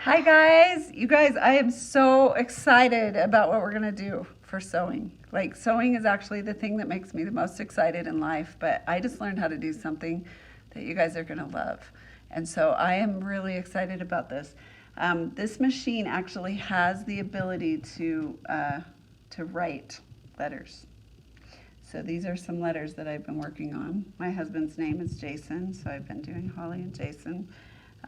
Hi guys, you guys, I am so excited about what we're gonna do for sewing. Like sewing is actually the thing that makes me the most excited in life, but I just learned how to do something that you guys are gonna love. And so I am really excited about this. This machine actually has the ability to write letters. So these are some letters that I've been working on. My husband's name is Jason, so I've been doing Holly and Jason.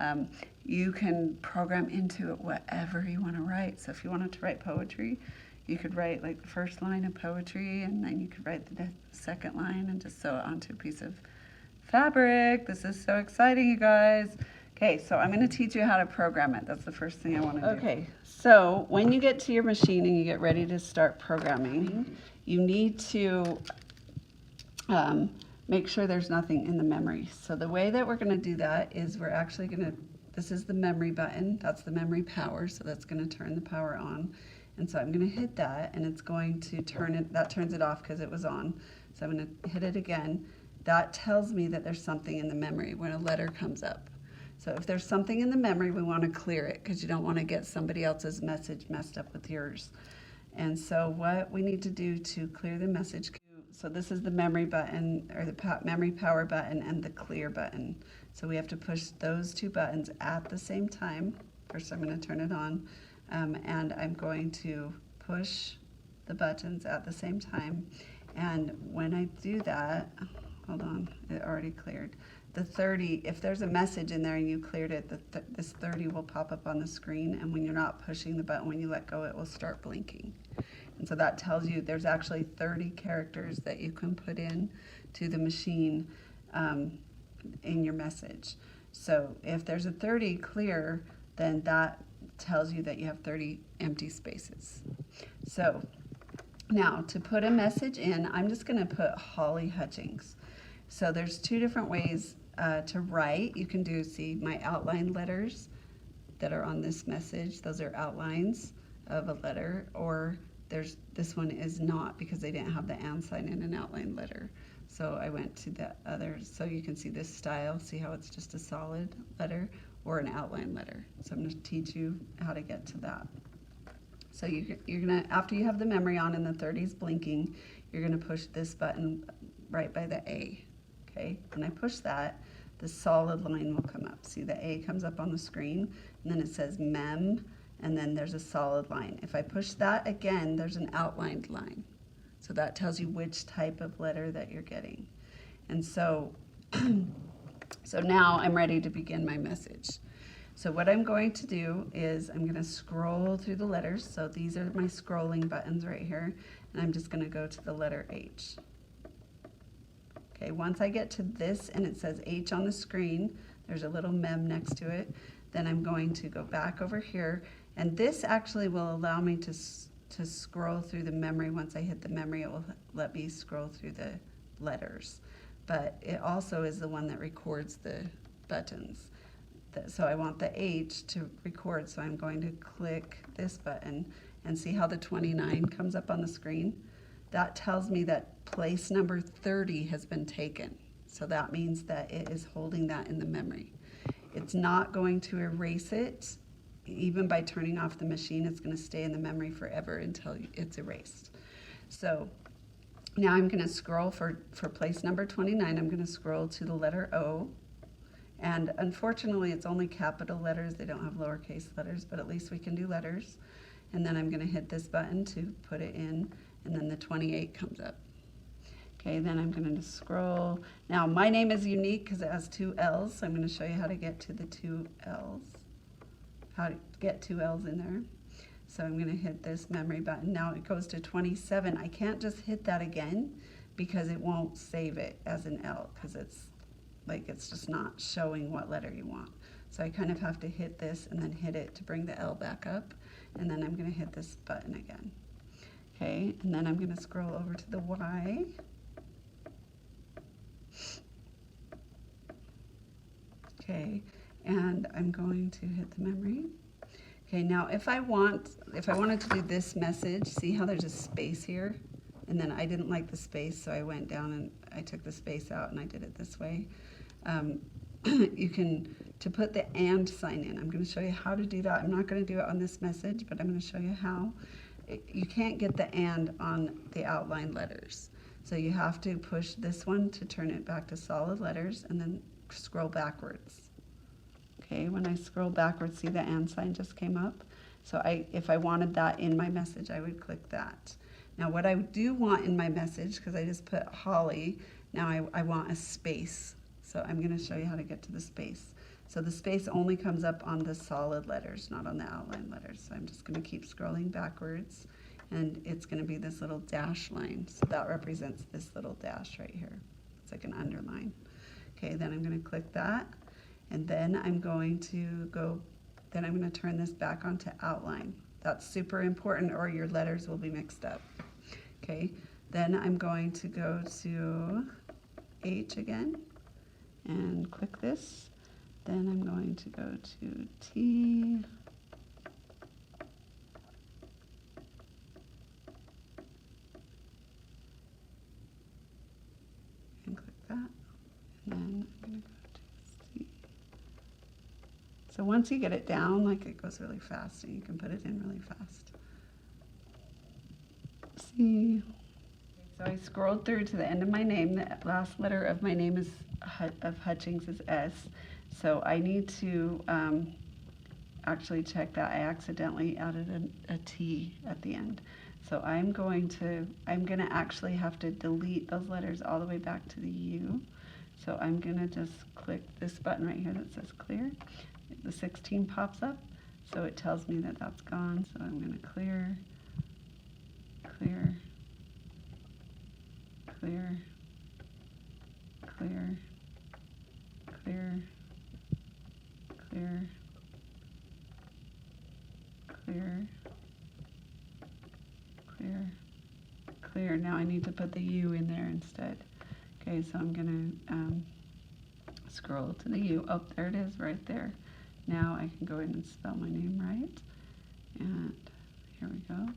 Um, you can program into it whatever you want to write. So if you wanted to write poetry, you could write like the first line of poetry, and then you could write the second line and just sew it onto a piece of fabric. This is so exciting, you guys. Okay, so I'm going to teach you how to program it. That's the first thing I want to do. Okay, so when you get to your machine and you get ready to start programming, you need to make sure there's nothing in the memory. So the way that we're going to do that is we're actually going to, this is the memory button, that's the memory power, so that's going to turn the power on. And so I'm going to hit that, and it's going to turn it, that turns it off because it was on. So I'm going to hit it again. That tells me that there's something in the memory when a letter comes up. So if there's something in the memory, we want to clear it because you don't want to get somebody else's message messed up with yours. And so what we need to do to clear the message, so this is the memory button, or the memory power button, and the clear button. So we have to push those two buttons at the same time. First I'm going to turn it on, and I'm going to push the buttons at the same time. And when I do that, hold on, it already cleared. The 30, if there's a message in there and you cleared it, this 30 will pop up on the screen, and when you're not pushing the button, when you let go, it will start blinking. And so that tells you there's actually 30 characters that you can put in to the machine in your message. So if there's a 30 clear, then that tells you that you have 30 empty spaces. So now to put a message in, I'm just going to put Holly Hutchings. So there's two different ways to write. You can do, see, my outline letters that are on this message. Those are outlines of a letter, or this one is not because they didn't have the and sign in an outline letter. So I went to the other, so you can see this style, see how it's just a solid letter or an outline letter. So I'm going to teach you how to get to that. So you're gonna, after you have the memory on and the 30's blinking, you're gonna push this button right by the A. Okay, when I push that, the solid line will come up. See, the A comes up on the screen, and then it says mem, and then there's a solid line. If I push that again, there's an outlined line. So that tells you which type of letter that you're getting. And so, so now I'm ready to begin my message. So what I'm going to do is I'm going to scroll through the letters. So these are my scrolling buttons right here, and I'm just going to go to the letter H. Okay, once I get to this and it says H on the screen, there's a little mem next to it, then I'm going to go back over here, and this actually will allow me to scroll through the memory. Once I hit the memory, it will let me scroll through the letters, but it also is the one that records the buttons. So I want the H to record, so I'm going to click this button and see how the 29 comes up on the screen. That tells me that place number 30 has been taken. So that means that it is holding that in the memory. It's not going to erase it. Even by turning off the machine, it's going to stay in the memory forever until it's erased. So now I'm going to scroll for place number 29. I'm going to scroll to the letter O. And unfortunately, it's only capital letters. They don't have lowercase letters, but at least we can do letters. And then I'm going to hit this button to put it in, and then the 28 comes up. Okay, then I'm going to scroll. Now, my name is unique because it has two L's, so I'm going to show you how to get to the two L's, how to get two L's in there. So I'm going to hit this memory button. Now it goes to 27. I can't just hit that again because it won't save it as an L because it's just not showing what letter you want. So I kind of have to hit this and then hit it to bring the L back up, and then I'm going to hit this button again. Okay, and then I'm going to scroll over to the Y. Okay, and I'm going to hit the memory. Okay, now if I wanted to do this message, see how there's a space here? And then I didn't like the space, so I went down and I took the space out and I did it this way. you can, to put the and sign in, I'm going to show you how to do that. I'm not going to do it on this message, but I'm going to show you how. You can't get the and on the outline letters. So you have to push this one to turn it back to solid letters and then scroll backwards. Okay, when I scroll backwards, see the and sign just came up? So if I wanted that in my message, I would click that. Now what I do want in my message, because I just put Holly, now I want a space. So I'm going to show you how to get to the space. So the space only comes up on the solid letters, not on the outline letters. So I'm just going to keep scrolling backwards, and it's going to be this little dash line. So that represents this little dash right here. It's like an underline. Okay, then I'm going to click that, and then I'm going to turn this back onto outline. That's super important, or your letters will be mixed up. Okay, then I'm going to go to H again and click this. Then I'm going to go to T. And click that. And then I'm going to go to C. So once you get it down, like, it goes really fast, and you can put it in really fast. C. So I scrolled through to the end of my name. The last letter of my name of Hutchings is S. So I need to actually check that. I accidentally added a T at the end. So I'm going to actually have to delete those letters all the way back to the U. So I'm going to just click this button right here that says clear. The 16 pops up, so it tells me that that's gone. So I'm going to clear, clear, clear, clear, clear, clear, clear, clear, clear. Now I need to put the U in there instead. Okay, so I'm going to scroll to the U. Oh, there it is right there. Now I can go in and spell my name right. And here we go.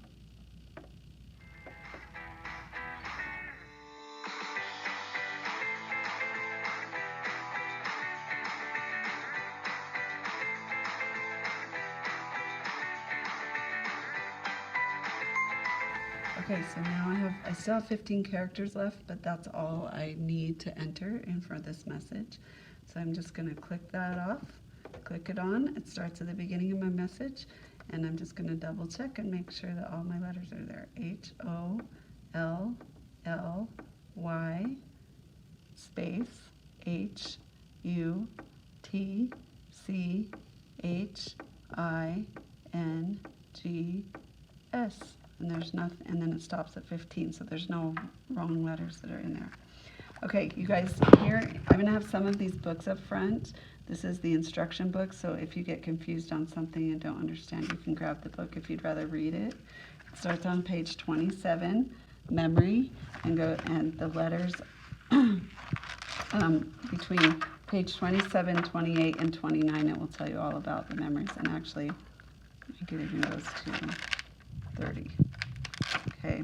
Okay, so now I still have 15 characters left, but that's all I need to enter in for this message. So I'm just going to click that off, click it on. It starts at the beginning of my message, and I'm just going to double check and make sure that all my letters are there. H-O-L-L-Y space H-U-T-C-H-I-N-G-S. And there's nothing, and then it stops at 15, so there's no wrong letters that are in there. Okay, you guys, here, I'm going to have some of these books up front. This is the instruction book, so if you get confused on something and don't understand, you can grab the book if you'd rather read it. It starts on page 27, memory, and the letters between page 27, 28, and 29, it will tell you all about the memories, and actually, I think it even goes to 30. Okay,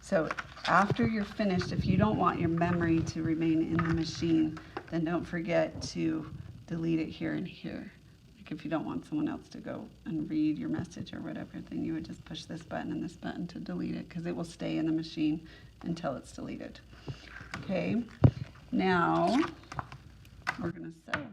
so after you're finished, if you don't want your memory to remain in the machine, then don't forget to delete it here and here. Like if you don't want someone else to go and read your message or whatever, then you would just push this button and this button to delete it, because it will stay in the machine until it's deleted. Okay, now we're going to sew.